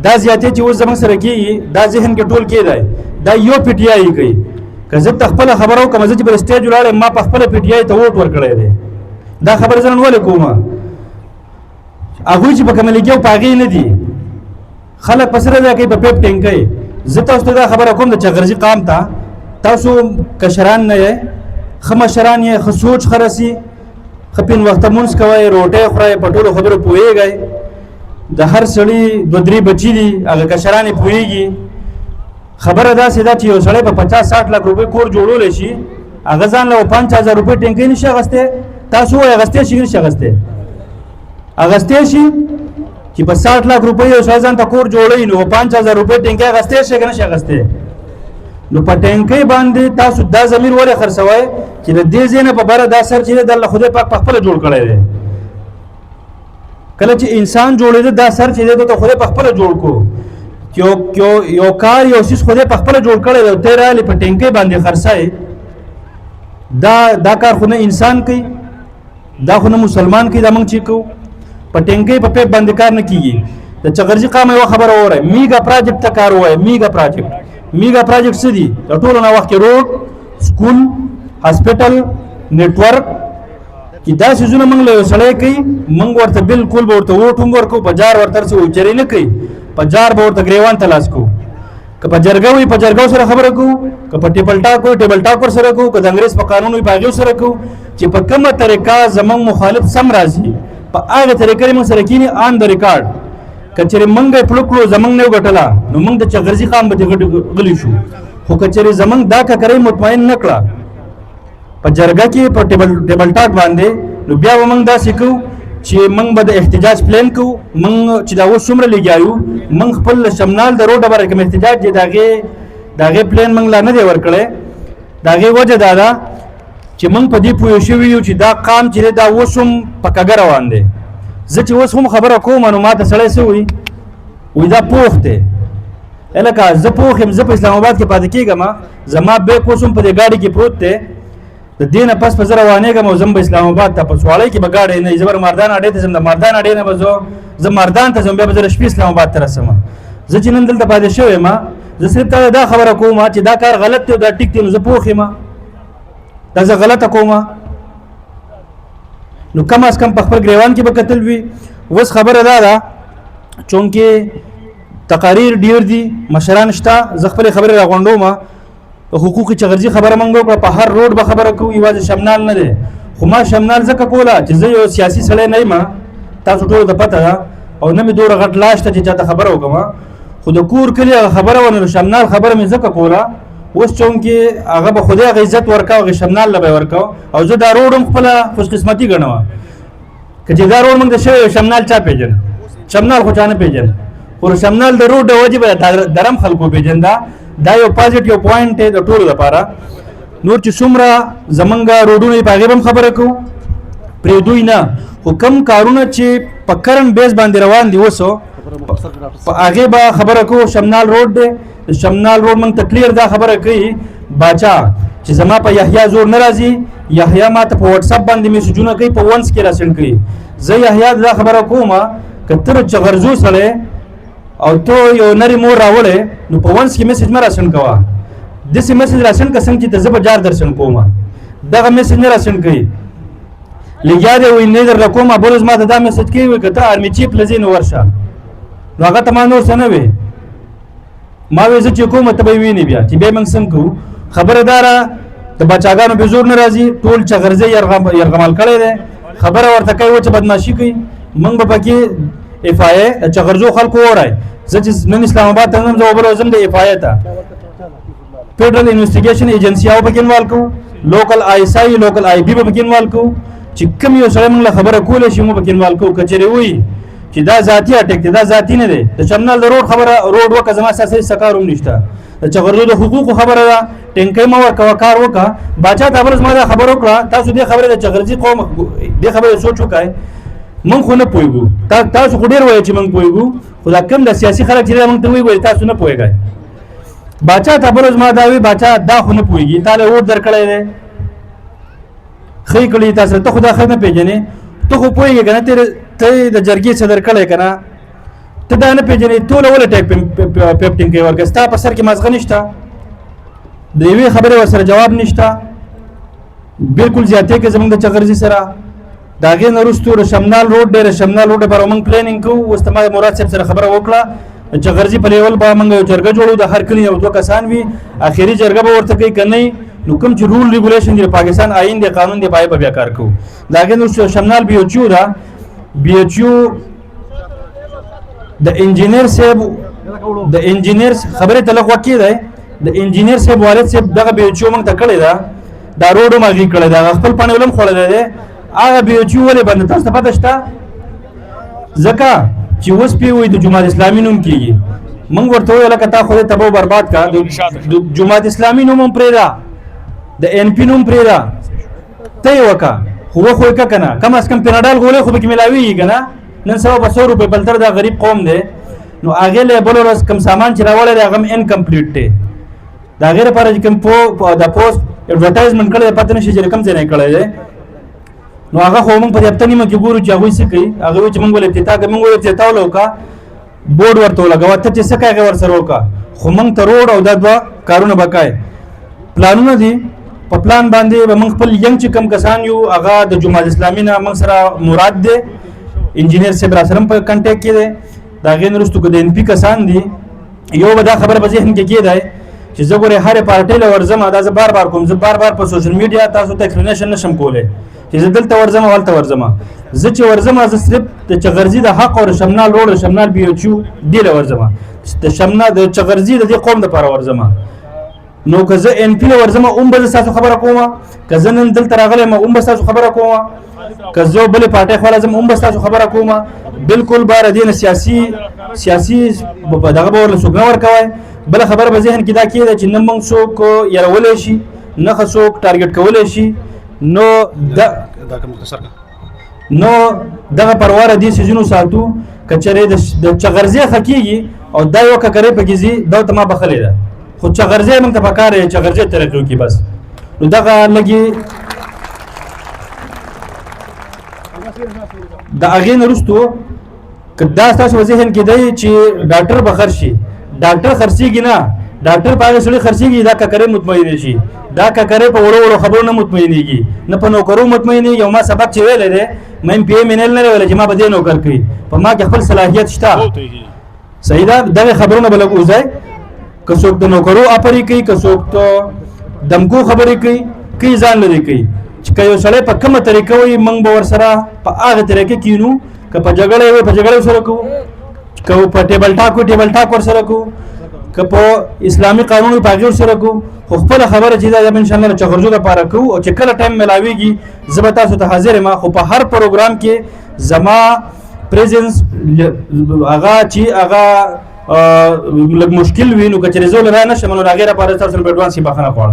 دا زیاتې چې اوس زموږ سره کېږي دا ذهن کې ټول کېدی دا یو پی ټي آی کوي که زه ته خپله خبره وکړم زه چې پر سټیج ولاړ ما په خپله پی ټي آی ته ووټ ورکړی دی دا خبره زه نن ولې کومه هغوی چې په کومه لګیا په هغې نه دي خلک په سره دا کوي په پیپ ټینګوي زه تاسو ته دا خبره کوم د چغرجي قام ته تاسو کشران نه یې ښه مشران یې ښه سوچ ښه رسي ښه پین وخته مونځ کوئ روټۍ خورئ په ټولو خبرو پوهېږئ د هر سړي 2-3 بچي دي هغه کشران یې پوهېږي خبره داسې ده چې یو سړی په 50-60 لک روپۍ کور جوړولی شي هغه ځان له 5000 روپۍ ټینکۍ نشي اخیستی تاسو وایئ اخیستی شي که نشي اخیستی اخیستی شي چې په 60 لک روپۍ یو سړی ځان ته کور جوړوي نو 5000 روپۍ ټینکۍ اخیستی شي که نشي اخیستی نو په ټینکۍ باندې تاسو دا ضمیر ولې خرڅوئ چې د دې ځای نه په بره دا سر چې دی د الله خدای پاک په خپله جوړ کړی دی کله چې انسان جوړېده دا سر چې دی ته خدای په خپله جوړ کړو یو کار یو څیز خدای په خپله جوړ کړی دی ته رالې په ټینکۍ باندې خرڅوئ دا کار خو نه انسان کوي دا خو نه مسلمان کوي دا موږ چې کوو په ټینکۍ په پیپ باندې کار نه کیږي د چغرجي قام یوه خبره واورئ میګا پراجیکټ ته کار ووایه میګا پراجیکټ څه دي د ټولو نه وخت کې روډ سکول هاسپټل نیټورک چې دا څیزونه موږ له یو سړی کوي موږ ورته بالکل به ورته ووټ هم ورکوو په جار ورته هر څه وچرې نه کوي په جار به ورته ګریوان ته لاس کوو که په جرګه وي په جرګو سره خبره کوو که په ټیبل ټاک وي ټیبل ټاک ورسره کوو که د انګریز په قانون وي په هغې سره کوو چې په کومه طریقه زموږ مخالف سم راځي په هغه طریقه موږ سره کینی آن د ریکارډ که چېرې موږ یې پړه کړو زموږ نه وګټله نو موږ د چغرجي قام به غلی شو خو که چېرې زموږ دا ککرۍ مطمئن نه کړه په جرګه کې په ټیبل ټاک باندې نو بیا به موږ داسې کوو چې موږ به د احتجاج پلان کوو موږ چې دا اوس څومره لګیا یو موږ خپل شمنال د روډه باره کوم احتجاج دی د هغې پلان موږ لا نه دی ورکړی د هغې وجه دا ده چې موږ په دې پوه شوي یو چې دا قام چې دی دا اوس هم په کږه روان دی زه چې اوس هم خبره کوم نو ما ته سړی څه وایي دا پوخ دی لکه زه پوخ یم زه په اسلام آباد کې پاتې کېږم زما بیک اوس هم په دې ګاډي کې پروت دی د دې نه پس په زه روانېږم او ځم به اسلام آباد ته په سواړۍ کې به ګاډی نه زه به مردان اډې ته ځم د مردان اډې نه به زه مردان ته ځم بیا به زه د شپې اسلام آباد ته رسم زه چې نن دلته پاتې شوی یم زه صرف تا دا خبره کوم چې دا کار غلط دی دا ټیک دی نو زه پوخ یم دا زه غلطه کوم نو کم از کم په خپل ګریوان کې به کتل وي اوس خبره دا ده چونکې تقاریر ډیر دي مشران شته زه خپلې خبرې راغونډوم حقوقي چغرجي خبره موږ وکړه په هر روډ به خبره کوو یوازې شمنال نه دی خو ما شمنال ځکه کوله چې زه یو سیاسي سړی نه یم تاسو ټولو ته پته ده او نه مې دومره غټ لاس ته چې چاته خبره وکړم خو د کور کلي هغه خبره ونه شمنال خبره مې ځکه کوله اوس چونکې هغه به خدای هغه عزت ورکاو هغه شمنال له به یې ورکاو او زه دا روډ هم خپله خوشقسمتي ګڼم که چې دا روډ موږ د شوی شمنال چا پېژن شمنال خو چا نه پېژن خو شمنال د روډ د وجې به درم خلکو پېژنده دا یو پازیټیو پوینټ دی د ټولو لپاره نور چې څومره زمونږ روډونه په هغې به هم خبره کوو پرېږدوی نه خو کوم کارونه چې په کرنټ بیس باندې روان دي اوس په هغې به خبره کوو شمنال روډ دی د شمنال روډ موږ ته کلیر دا خبره کوي باچا چې زما په یحیی زور نه راځي یحیی ما ته په واټساپ باندې میسجونه کوي په ونس کې راسنډ کوي زه یحیی دا خبره کوم که ته د چغرزو سړی او ته یو نری مور راوړې نو په ونس کې میسج مه راسنډ کوه داسې میسج راسنډ که څنګه چې ته زه به جار درسنډ کوم دغه میسج نه راسنډ کوي لګیا دی وایي نه درله کومه بل ورځ ما ته دا میسج کوي وایي که ته آرمي چیف له ځې نو ورشه نو هغه ته ما نور څه نه وی ما وی زه چې کوم ته به یې وینې بیا چې بیا موږ څنګه کوو خبره داره د بچاګانو بې زور نه راځي ټول چغرزی یرغمال کړی دی خبره ورته کوي چې بدماشي کوي موږ به پکې اف آی د چغرزو خلکو وورئ زه چې نن اسلام آباد ته ځم زه به بله ځم د اف آی ته فیډرل انویسټیګیشن ایجنسي او پکې انوالو کوو لوکل آی ایس آی لوکل آی بي به پکې انوالو کوو چې کوم یو سړی موږ له خبره کولی شي موږ پکې انوالو کوو که چېرې وایي چې دا ذاتي اټیک دی دا ذاتي نه دی د شمنال د روډ خبره روډ وکړه زما ساسې څه کار هم نشته د چغرزو د حقوقو خبره ده ټینکۍ مه ورکوه کار وکړه باچا ته بله زما دا خبره وکړه تاسو دې خبرې د چغرزي قوم دې خبرې سوچ وکړئ موږ خو نه پوهېږو تاسو خو ډېر وایئ چې موږ پوهېږو خو دا کوم د سیاسي خلک چې دی موږ ته وایي تاسو نه پوهېږئ باچا ته بله زما دا وایي باچا دا خو نه پوهېږي تا له ووټ درکړی دی ښه یې کړي تا سره ته خو دا ښه نه پېژنې ته خو پوهېږې که نه ته د جرګې څه درکړی که نه ته دا نه پیژنې ټوله ولې پیپټینګ کوي ورکه ستا په سر کې مازغه نشته د یوې خبرې ورسره جواب نشته بالکل زیاتې کې زمونږ د چغرزي سره د هغې نه وروستو د شمنال روډ دی د شمنال روډ لپاره موږ پلانینګ کوو اوس ته ما مراد صاحب سره خبره وکړه چغرزي په لیول به موږ یو جرګه جوړو د هر کلي یو دوه کسان وي اخري جرګه به ورته کوي که نه نو کوم چې رول ریګولیشن دی پاکستان آئین دی قانون دی پای په بیا کار کوو د هغې نه شمنال بي ایچ یو ده بي ایچ یو د انجینیر صاحب د انجینیر خبرې ته لږ وکې دی د انجینیر صاحب والد صاحب دغه بي ایچ یو موږ ته کړې ده دا روډ هم هغې کړی ده هغه خپل پاڼې ولم خوړلی دی هغه بي ایچ یو ولې بند تاسو ته پته شته ځکه چې اوس پې وایي د جماعت اسلامي نوم کېږي موږ ورته وویل لکه تا خدای تباه برباد کا د جماعت اسلامي نوم هم پرېږده د ان پي نوم پرېږده ته یې وکړه خو وخو یې که که نه کم از کم پیناډال غولۍ خو پکې میلاویږي که نه نن سبا په 100 روپۍ بلتر دا غریب قوم دی نو هغې له بله ورځ کوم سامان چې راوړی دی هغه هم انکمپلیټ دی د هغې لپاره چې کوم د پوسټ اډورټایزمنټ کړی دی پته نه شي چې کوم ځای نه کړی دی نو هغه خو موږ په دې هفته نیمه کې ګورو چې هغوی څه کوي هغه وایي چې موږ ولې افتتاح کوو موږ ولې افتتاح ولوکړه بورډ ورته ولګوه ته چې څه کوې هغه ورسره وکړه خو موږ ته روډ او دا دوه کارونه به کوې پلانونه دي په پلان باندې به موږ خپل ینګ چې کوم کسان یو هغه د جماعت اسلامي نه موږ سره مراد دی انجینیر صاحب را سره په کنټیکټ کې دی د هغې نه وروستو که د ان پي کسان دي یو به دا خبره په ذهن کې کېدی چې زه ګورې هرې پارټۍ له ورځم دا زه بار بار کوم زه بار بار په سوشل میډیا تاسو ته ایکسپلینیشن نشم کولی چې زه دلته ورځم هلته ورځم زه چې ورځم زه صرف د چغرزي د حق او د شمنال روډ د شمنال بي ایچ یو دې له ورځم د چغرزي د دې قوم دپاره ورځم نو که زه ان پي له ورځم هم به زه ستاسو خبره کوم که زه نن دلته راغلی یم هم به ستاسو خبره کوم که زه بلې پارټۍ خواله ځم هم به ستاسو خبره کوم بالکل بار دې نه سیاسي دغه به ورله څوک نه ورکوی بله خبره به ذهن کې دا کېده چې نه موږ څوک یرولی شي نه ښه څوک ټارګېټ کولی شي نو دغه پرواره دې څیزونو ساتو که چېرې د چغرزی ښه کېږي او دا یو ککرۍ پکې ځي دا ته ما بخلی ده خو چغرزی موږ ته پکار دی چغرزی ترقي وکړي بس نو دغه لږې د هغې نه وروستو که دا ستاسو په ذهن کې دی چې ډاکټر به خرڅ شي ډاکټر خرڅېږي نه ډاکټر په هغې سړي خرڅېږي دا ککرۍ مطمئنې شي دا ککرۍ په وړو وړو خبرو نه مطمئنېږي نه په نوکرو مطمئنېږي او ما سبق چې ویلی دی ما ایم پي ایم ان ایل نه دی ویلی چې ما به دې نوکر کوي په ما کې خپل صلاحیت شته صحیح ده دغې خبرونه به لږ وځئ که څوک د نوکرو اپرې کوي که څوک د دمکو خبرې کوي ځان لرې کوي چې که یو سړی په کومه طریقه وایي موږ به ورسره په هغه طریقه کینو که په جګړه وي په جګړه ورسره کوو که په ټیبل ټاک وي ټیبل ټاک ورسره کوو که په اسلامي قانون وي په هغې ورسره کوو خو خپله خبره چې دا به انشاءالله د چغرزو دپاره کوو او چې کله ټایم میلاویږي زه به تاسو ته حاضر یم خو په هر پروګرام کې زما پریزنس هغه چې هغه لږ مشکل وي نو که چېرې زه له رای نه شم نو د هغې لپاره تاسو نه په اډوانس کې بخښنه غواړم